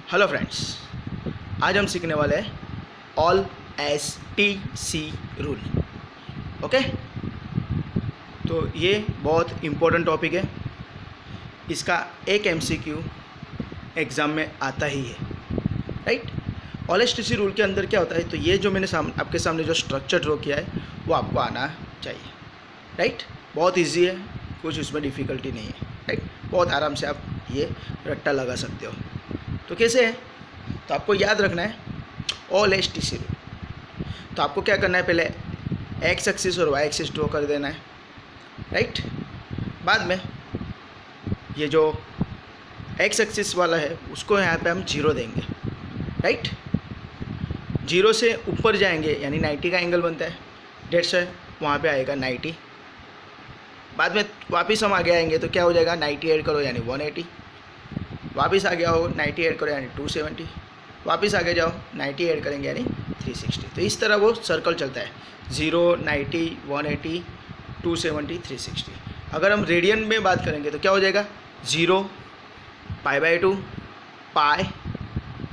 Hello friends, आज हम सीखने वाले हैं all S T C rule. Okay, तो ये बहुत इम्पोर्टेंट टॉपिक है। इसका एक एमसीक्यू एग्ज़ाम में आता ही है, right. All S T C rule के अंदर क्या होता है, तो ये जो मैंने आपके सामने जो स्ट्रक्चर ड्रॉ किया है वो आपको आना चाहिए, राइट। बहुत इजी है, कुछ उसमें डिफ़िकल्टी नहीं है, राइट। बहुत आराम से आप ये रट्टा लगा सकते हो। तो कैसे है, तो आपको याद रखना है all S T C rule. तो आपको क्या करना है, पहले एक्स एक्सिस और वाई एक्सिस ड्रॉ कर देना है, राइट। बाद में ये जो एक्स एक्सिस वाला है उसको यहाँ पे हम 0 देंगे, राइट। 0 से ऊपर जाएंगे यानी 90 का एंगल बनता है, डेट्स है वहाँ पे आएगा 90। बाद में वापस हम आगे आएंगे तो क्या हो जाएगा, 90 ऐड करो यानी 180। वापस आगे आओ 90 ऐड करो यानी 270। वापस आगे जाओ 90 ऐड करेंगे यानी 360। तो इस तरह वो सर्कल चलता है, 0, 90, 180, 270, 360। अगर हम रेडियन में बात करेंगे तो क्या हो जाएगा, 0, π/2, पाई,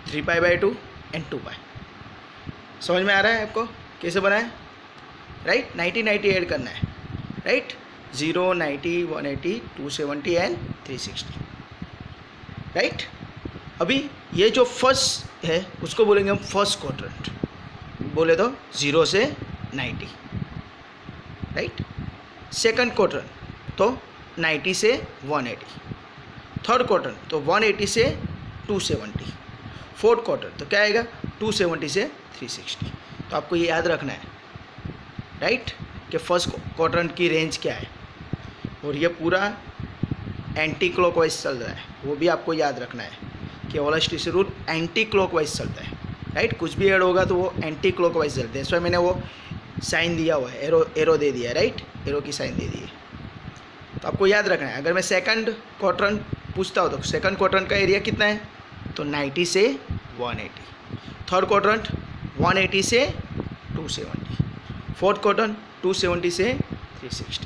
3π/2 एंड 2π। समझ में आ रहा है आपको कैसे बनाए, राइट। 90 90 ऐड करना है, राइट। 0, 90, 180, 270 and 360, right. अभी ये जो फर्स्ट है उसको बोलेंगे हम फर्स्ट क्वाड्रेंट, बोले तो 0 से 90, राइट। सेकंड क्वाड्रेंट तो 90 से 180। थर्ड क्वाड्रेंट तो 180 से 270। फोर्थ क्वाड्रेंट तो क्या आएगा, 270 से 360। तो आपको ये याद रखना है, राइट, कि फर्स्ट क्वाड्रेंट की रेंज क्या है। और ये पूरा एंटी क्लॉकवाइज चल रहा है, वो भी आपको याद रखना है कि all S T C rule anti clockwise चलता है, राइट। कुछ भी ऐड होगा तो वो एंटी क्लॉकवाइज चलते हैं। इसमें मैंने वो साइन दिया हुआ है, एरो दे दिया है, राइट। एरो की साइन दे दी है। तो आपको याद रखना है, अगर मैं सेकंड क्वाड्रेंट पूछता हूँ तो सेकंड क्वाड्रेंट का एरिया कितना है, तो 90 से 180। थर्ड क्वाड्रेंट 180 से 270। फोर्थ क्वाड्रेंट 270 से 360।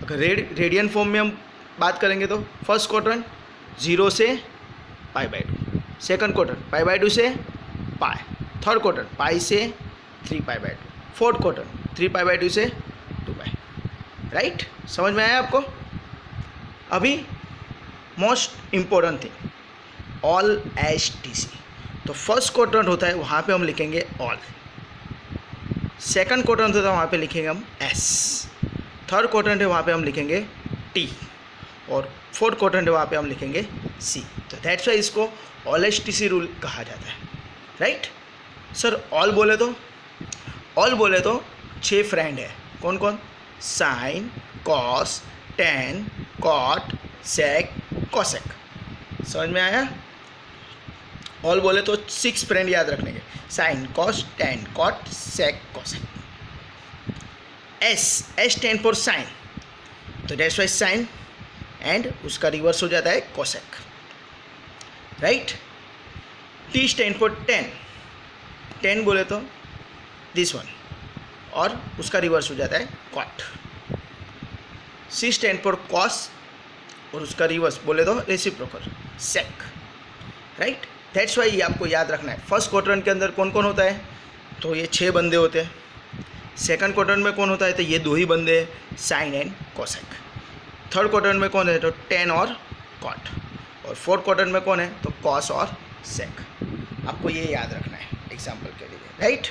अगर रेडियन फॉर्म में हम बात करेंगे तो फर्स्ट क्वाड्रेंट 0 से π/2, सेकंड क्वाड्रेंट π/2 से पाई, थर्ड क्वाड्रेंट पाई से 3π/2, फोर्थ क्वाड्रेंट 3π/2 से 2π, राइट। समझ में आया आपको। अभी most important thing, all S T C. तो फर्स्ट क्वाड्रेंट होता है वहाँ पे हम लिखेंगे ऑल, सेकंड क्वाड्रेंट होता है वहाँ पे लिखेंगे हम एस, थर्ड क्वाड्रेंट है वहाँ पे हम लिखेंगे टी, और फोर्थ क्वाड्रेंट है वहाँ पे हम लिखेंगे सी। तो दैट्स वाई इसको all S T C rule कहा जाता है, राइट। सर ऑल बोले तो 6 फ्रेंड है, कौन कौन, sign, cos, tan, cot, sec, cosec. समझ में आया। ऑल बोले तो 6 फ्रेंड याद रखने के, sine, cos, tan, cot, sec, cosec. S stand for sine, तो दैट्स वाई साइन एंड उसका रिवर्स हो जाता है cosec, right. T stand for tan, tan बोले तो दिस वन, और उसका रिवर्स हो जाता है cot. C stand for cos, और उसका रिवर्स बोले तो reciprocal, sec, right. That's why ये आपको याद रखना है। फर्स्ट क्वाड्रेंट के अंदर कौन कौन होता है, तो ये 6 बंदे होते हैं। सेकंड क्वाड्रेंट में कौन होता है, तो ये 2 ही बंदे, sine and cosec. Third quadrant में कौन है, तो टेन और कॉट। और फोर्थ क्वाड्रेंट में कौन है, तो कॉस और सेक। आपको ये याद रखना है एग्जाम्पल के लिए, राइट।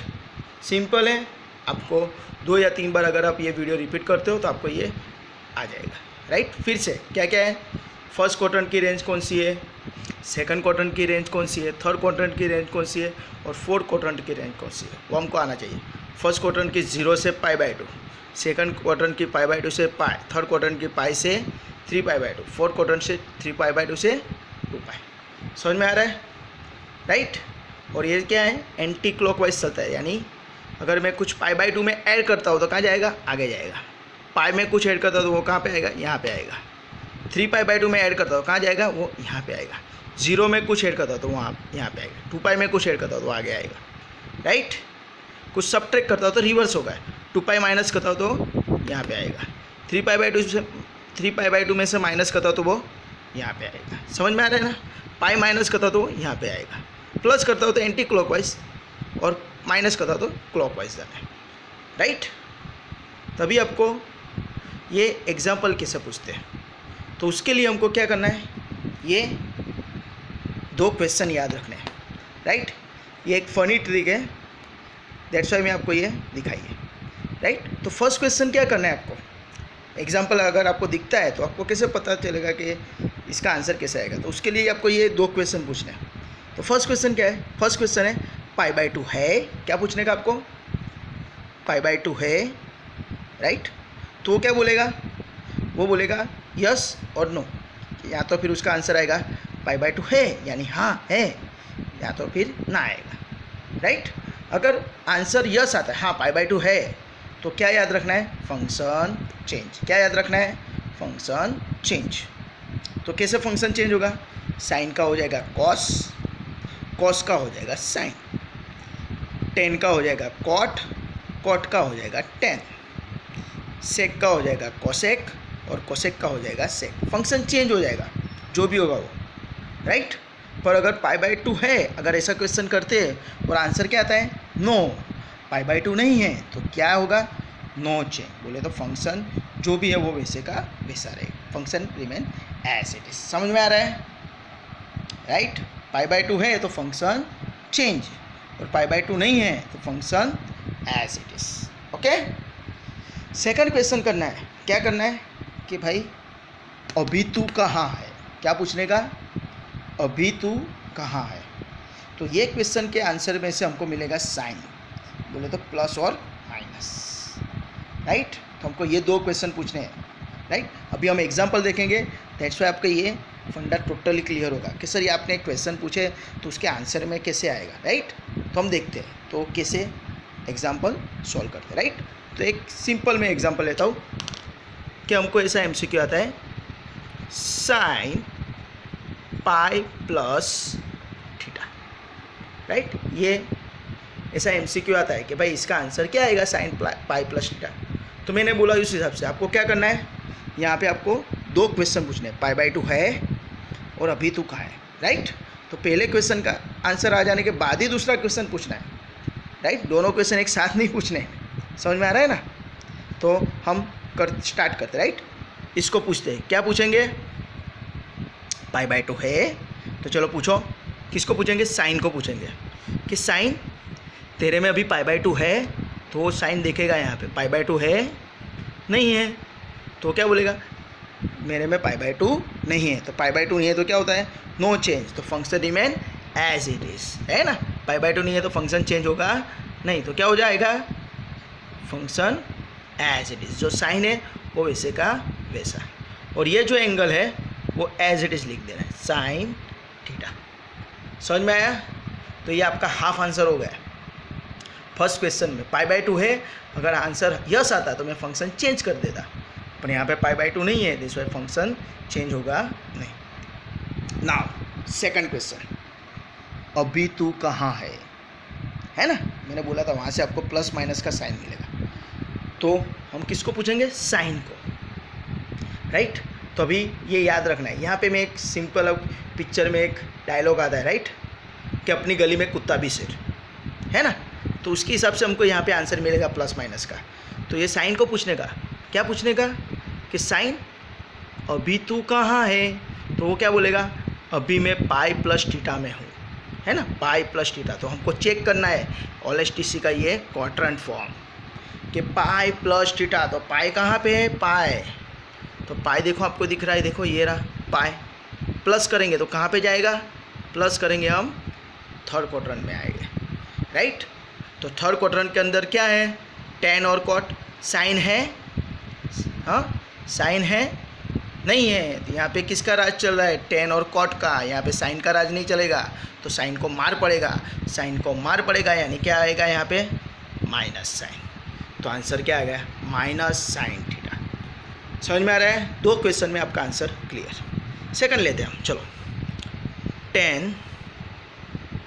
सिंपल है, आपको 2 या 3 बार अगर आप ये वीडियो रिपीट करते हो तो आपको ये आ जाएगा, राइट। फिर से क्या क्या है, फर्स्ट क्वाड्रेंट की रेंज कौन सी है, सेकंड क्वाड्रेंट की रेंज कौन सी है, थर्ड क्वाड्रेंट की रेंज कौन सी है, और फोर्थ क्वाड्रेंट की रेंज कौन सी है, वो हमको आना चाहिए। फर्स्ट क्वाड्रेंट की 0 से π/2, सेकंड क्वाड्रेंट की π/2 से पाई, थर्ड क्वाड्रेंट की पाई से 3π/2, फोर्थ क्वाड्रेंट से 3π/2 से 2π। समझ में आ रहा है, राइट। और ये क्या है, एंटी क्लॉकवाइज चलता है, यानी अगर मैं कुछ π/2 में ऐड करता हूँ तो कहाँ जाएगा, आगे जाएगा। पाई में कुछ ऐड करता हूँ तो वो कहाँ पे आएगा, यहाँ पे आएगा। 3π/2 में ऐड करता हूँ कहाँ जाएगा, वो यहाँ पे आएगा। 0 में कुछ ऐड करता हूँ तो वहाँ यहाँ पे आएगा। 2π में कुछ ऐड करता हूँ तो आगे आएगा, राइट। कुछ सब्ट्रैक्ट करता हूँ तो रिवर्स होगा, 2π माइनस करता हूँ तो यहाँ पे आएगा। 3π/2 में से माइनस करता हूँ तो वो यहाँ पे आएगा। समझ में आ रहा है ना। पाई माइनस करता तो यहाँ पे आएगा, प्लस करता हो तो एंटी क्लॉकवाइज, और माइनस करता तो क्लॉकवाइज जाना है, राइट। तभी आपको ये एग्जाम्पल कैसे पूछते हैं, तो उसके लिए हमको क्या करना है, ये 2 क्वेश्चन याद रखने हैं, राइट। ये एक फनी ट्रिक है, दैट्स वाई मैं आपको ये दिखाई है, राइट। तो फर्स्ट क्वेश्चन क्या करना है आपको, एग्जाम्पल अगर आपको दिखता है तो आपको कैसे पता चलेगा कि इसका आंसर कैसे आएगा, तो उसके लिए आपको ये 2 क्वेश्चन पूछने हैं। तो फर्स्ट क्वेश्चन क्या है, फर्स्ट क्वेश्चन है π/2 है, क्या पूछने का आपको, π/2 है, राइट। तो वो क्या बोलेगा, वो बोलेगा यस और नो, या तो फिर उसका आंसर आएगा π/2 है यानी हाँ है, या तो फिर ना आएगा, राइट। अगर आंसर यस आता है, हाँ π/2 है, तो क्या याद रखना है, फंक्शन चेंज। क्या याद रखना है, फंक्शन चेंज। तो कैसे फंक्शन चेंज होगा, साइन का हो जाएगा कॉस, कॉस का हो जाएगा साइन, टेन का हो जाएगा कॉट, कॉट का हो जाएगा टेन, सेक का हो जाएगा कोसेक, और कोसेक का हो जाएगा सेक। फंक्शन चेंज हो जाएगा जो भी होगा वो, राइट। पर अगर π/2 है, अगर ऐसा क्वेश्चन करते हैं और आंसर क्या आता है, नो, π/2 नहीं है, तो क्या होगा, नो चेंज। बोले तो फंक्शन जो भी है वो वैसे का वैसा रहेगा, function remain as it is. समझ में आ रहा है, राइट। π/2 है तो फंक्शन चेंज, और π/2 नहीं है तो function as it is, okay. Second question करना है, क्या करना है कि भाई अभी तू कहाँ है, क्या पूछने का, अभी तू कहाँ है। तो ये क्वेश्चन के आंसर में से हमको मिलेगा साइन, बोले तो प्लस और माइनस, राइट। तो हमको ये 2 क्वेश्चन पूछने हैं, राइट। अभी हम एग्जांपल देखेंगे, दैट्स वाई आपका ये फंडा टोटली क्लियर होगा कि सर ये आपने क्वेश्चन पूछे तो उसके आंसर में कैसे आएगा, राइट। तो हम देखते हैं तो कैसे एग्जांपल सॉल्व करते हैं, राइट। तो एक सिंपल मैं एग्जांपल लेता हूँ कि हमको ऐसा एमसीक्यू आता है, sine pi plus theta, right. ये ऐसा एमसीक्यू आता है कि भाई इसका आंसर क्या आएगा, साइन पाई प्लस थीटा। तो मैंने बोला उस हिसाब से आपको क्या करना है, यहाँ पे आपको 2 क्वेश्चन पूछने हैं, π/2 है और अभी तू कहाँ है, राइट। तो पहले क्वेश्चन का आंसर आ जाने के बाद ही दूसरा क्वेश्चन पूछना है, राइट। दोनों क्वेश्चन एक साथ नहीं पूछने हैं, समझ में आ रहा है ना। तो हम स्टार्ट करते, राइट। इसको पूछते हैं, क्या पूछेंगे, π/2 है, तो चलो पूछो, किसको पूछेंगे, साइन को पूछेंगे कि साइन तेरे में अभी π/2 है, तो वो साइन देखेगा यहाँ पे, π/2 है नहीं है, तो क्या बोलेगा, मेरे में π/2 नहीं है। तो π/2 नहीं है तो क्या होता है, नो चेंज, तो function remain as it is, है ना। π/2 नहीं है तो फंक्शन चेंज होगा नहीं, तो क्या हो जाएगा, फंक्शन एज इट इज, जो साइन है वो वैसे का वैसा, और ये जो एंगल है वो एज इट इज लिख देना है, साइन थीटा। समझ में आया। तो ये आपका हाफ आंसर हो गया फर्स्ट क्वेश्चन में। π/2 है, अगर आंसर यस आता तो मैं फंक्शन चेंज कर देता, पर यहाँ पे π/2 नहीं है, दिस वाई फंक्शन चेंज होगा नहीं। नाउ सेकंड क्वेश्चन, अभी तू कहाँ है ना, मैंने बोला था वहाँ से आपको प्लस माइनस का साइन मिलेगा। तो हम किसको पूछेंगे, साइन को, राइट। तो अभी ये याद रखना है, यहाँ पे मैं एक सिंपल पिक्चर में एक डायलॉग आता है, राइट, कि अपनी गली में कुत्ता भी सिर, है ना। तो उसके हिसाब से हमको यहाँ पे आंसर मिलेगा प्लस माइनस का। तो ये साइन को पूछने का, क्या पूछने का कि साइन अभी तू कहाँ है, तो वो क्या बोलेगा, अभी मैं पाई प्लस थीटा में हूँ, है ना, पाई प्लस थीटा। तो हमको चेक करना है OLSTC का ये क्वाड्रेंट फॉर्म कि पाई प्लस थीटा, तो पाई कहाँ पे है, पाई, तो पाई देखो आपको दिख रहा है, देखो ये रहा पाई, प्लस करेंगे तो कहाँ पे जाएगा, प्लस करेंगे हम थर्ड क्वाड्रेंट में आएंगे, राइट। तो थर्ड क्वाड्रेंट के अंदर क्या है, टेन और कॉट, साइन है, हाँ साइन है नहीं है, तो यहाँ पे किसका राज चल रहा है, टेन और कॉट का, यहाँ पे साइन का राज नहीं चलेगा, तो साइन को मार पड़ेगा, साइन को मार पड़ेगा, यानी क्या आएगा यहाँ पे, माइनस साइन। तो आंसर क्या आ गया, माइनस साइन थीटा। समझ में आ रहा है, 2 क्वेश्चन में आपका आंसर क्लियर। सेकंड लेते हैं हम, चलो, tan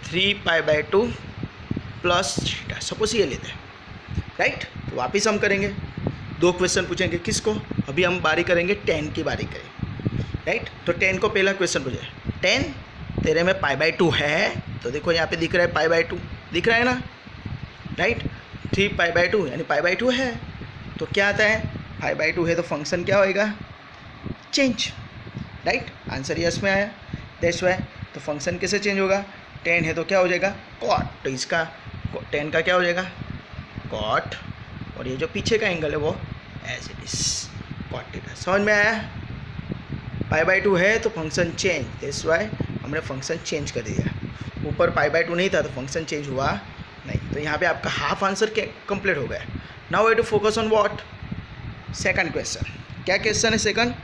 3π/2 प्लस थीटा, सपोज ये लेते हैं, राइट। तो वापिस हम करेंगे, 2 क्वेश्चन पूछेंगे, किसको, अभी हम बारी करेंगे tan की बारी करें, राइट। तो tan को पहला क्वेश्चन पूछे, tan तेरे में π/2 है, तो देखो यहाँ पे दिख रहा है π/2 दिख रहा है ना, राइट। 3 π/2 यानी π/2 है, तो क्या आता है, 5/2 है तो फंक्शन क्या होएगा, चेंज, राइट। आंसर यस में आया, दैट्स वाई। तो फंक्शन कैसे चेंज होगा, 10 है तो क्या हो जाएगा, कॉट, तो इसका 10 का क्या हो जाएगा, कॉट, और ये जो पीछे का एंगल है वो as it is cot theta. समझ में आया, π/2 है तो फंक्शन चेंज, दैट्स वाई हमने फंक्शन चेंज कर दिया। ऊपर π/2 नहीं था तो फंक्शन चेंज हुआ नहीं, तो यहाँ पे आपका हाफ आंसर कंप्लीट हो गया। Now we to focus on what, second question. क्या क्वेश्चन है सेकंड,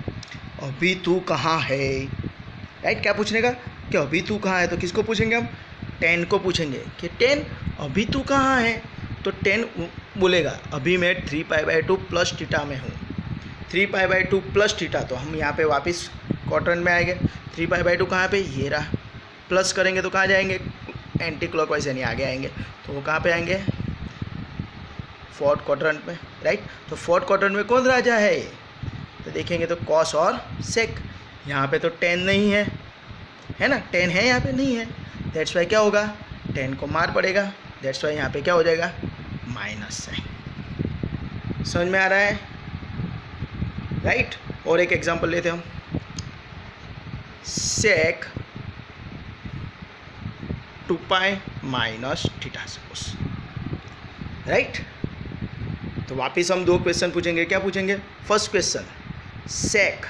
अभी तू कहाँ है, राइट। क्या पूछने का, कि अभी तू कहाँ है, तो किसको पूछेंगे हम, 10 को पूछेंगे कि 10 अभी तू कहाँ है, तो 10 बोलेगा अभी मैं 3 π/2 प्लस थीटा में हूँ, 3 π/2 प्लस थीटा, तो हम यहाँ पे वापस क्वाड्रेंट में आएंगे। 3 π/2 कहाँ पे, ये रहा, प्लस करेंगे तो कहाँ जाएंगे, एंटी क्लॉकवाइज यानी आगे आएंगे, तो वो कहाँ पे आएंगे, फोर्थ क्वाड्रेंट में, राइट। तो फोर्थ क्वाड्रेंट में कौन राजा है, तो देखेंगे तो कॉस और सेक। यहाँ पे तो 10 नहीं है ना, 10 है यहाँ पे नहीं है, दैट्स वाई क्या होगा, 10 को मार पड़ेगा, दैट्स वाई यहाँ पे क्या हो जाएगा, माइनस साइन। समझ में आ रहा है, राइट। और एक एग्जांपल लेते हैं हम, सेक 2π माइनस थीटा सपोज, राइट। तो वापिस हम 2 क्वेश्चन पूछेंगे, क्या पूछेंगे, फर्स्ट क्वेश्चन सेक,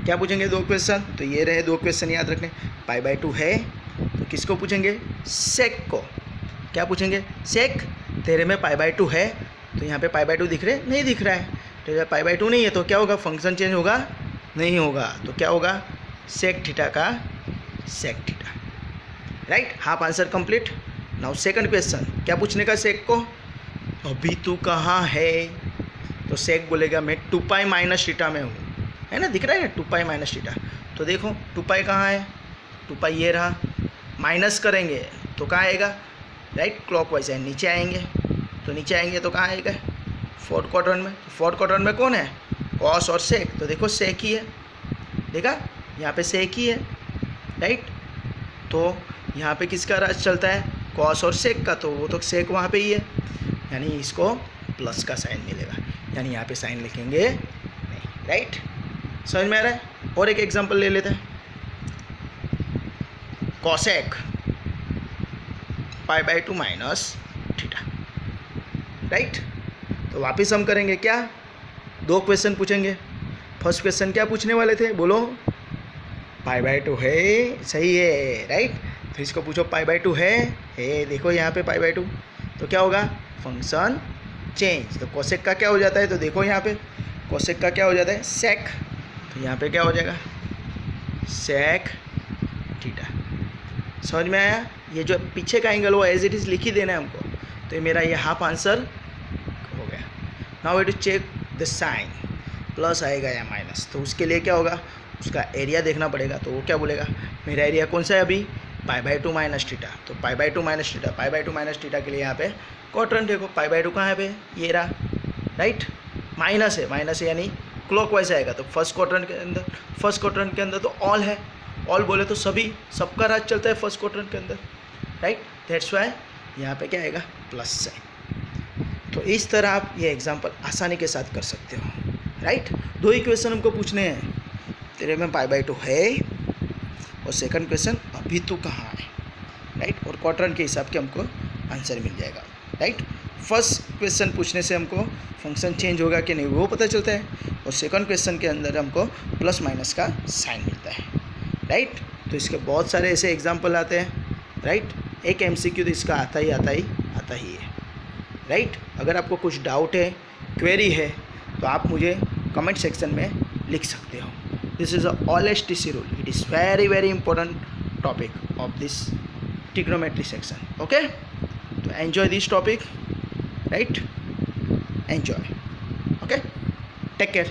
क्या पूछेंगे 2 क्वेश्चन, तो ये रहे 2 क्वेश्चन याद रखने। π/2 है तो किसको पूछेंगे, सेक को। क्या पूछेंगे, सेक तेरे में π/2 है, तो यहाँ पे π/2 दिख रहे, नहीं दिख रहा है, तो जब π/2 नहीं है तो क्या होगा, फंक्शन चेंज होगा, नहीं होगा, तो क्या होगा, सेक थीटा का sec theta, right. Half answer complete. Now second question, क्या पूछने का सेक को, अभी तू कहाँ है, तो सेक बोलेगा मैं 2π माइनस थीटा में हूँ, है ना, दिख रहा है ना 2π माइनस थीटा। तो देखो 2π कहाँ है, 2π ये रहा, माइनस करेंगे तो कहाँ आएगा, राइट, क्लॉकवाइज है, नीचे आएंगे, तो नीचे आएंगे तो कहाँ आएगा, फोर्थ क्वाड्रेंट में। तो फोर्थ क्वाड्रेंट में कौन है, कॉस और सेक, तो देखो सेक ही है, देखा यहाँ पे सेक ही है, राइट। तो यहाँ पे किसका राज चलता है, कॉस और सेक का, तो वो तो सेक वहाँ पे ही है, यानी इसको प्लस का साइन मिलेगा, यानी यहाँ पे साइन लिखेंगे नहीं, राइट। समझ में आ रहा है। और एक एग्जांपल ले लेते हैं, कॉसेक π/2 माइनस थीटा, राइट। तो वापस हम करेंगे क्या, 2 क्वेश्चन पूछेंगे। फर्स्ट क्वेश्चन क्या पूछने वाले थे, बोलो, π/2 है, सही है, राइट। फिर इसको पूछो π/2 है, देखो यहाँ पे π/2, तो क्या होगा, फंक्शन चेंज। तो कोसेक का क्या हो जाता है, तो देखो यहाँ पे कोसेक का क्या हो जाता है, सेक, तो यहाँ पे क्या हो जाएगा, सेक थीटा। समझ में आया, ये जो पीछे का एंगल वो एज इट इज़ लिख ही देना है हमको, तो ये मेरा ये हाफ आंसर हो गया। Now we to check the sign, plus आएगा या माइनस, तो उसके लिए क्या होगा, उसका एरिया देखना पड़ेगा। तो वो क्या बोलेगा, मेरा एरिया कौन सा है अभी, π/2 माइनस थीटा, तो π/2 माइनस थीटा, π/2 माइनस थीटा के लिए यहाँ पे क्वाड्रेंट देखो, π/2 कहाँ है पे, ये रहा, राइट, माइनस है यानी क्लॉकवाइज आएगा, तो फर्स्ट क्वाड्रेंट के अंदर तो ऑल है, ऑल बोले तो सभी, सबका राज चलता है फर्स्ट क्वाड्रेंट के अंदर, राइट। दैट्स वाई यहाँ पे क्या आएगा, प्लस साइन। तो इस तरह आप ये एग्जांपल आसानी के साथ कर सकते हो, राइट। 2 ही क्वेश्चन हमको पूछने हैं, तेरे में π/2 है, और सेकंड क्वेश्चन अभी तू कहाँ है, राइट। और क्वाड्रेंट के हिसाब के हमको आंसर मिल जाएगा, राइट। फर्स्ट क्वेश्चन पूछने से हमको फंक्शन चेंज होगा कि नहीं वो पता चलता है, और सेकंड क्वेश्चन के अंदर हमको प्लस माइनस का साइन मिलता है, राइट। तो इसके बहुत सारे ऐसे एग्जांपल आते हैं, राइट। एक MCQ तो इसका आता ही है, राइट। अगर आपको कुछ डाउट है, क्वेरी है, तो आप मुझे कमेंट सेक्शन में लिख सकते हो। This is all STC rule, it is very important topic of this trigonometry section, okay. तो enjoy this topic, right, enjoy, okay, take care.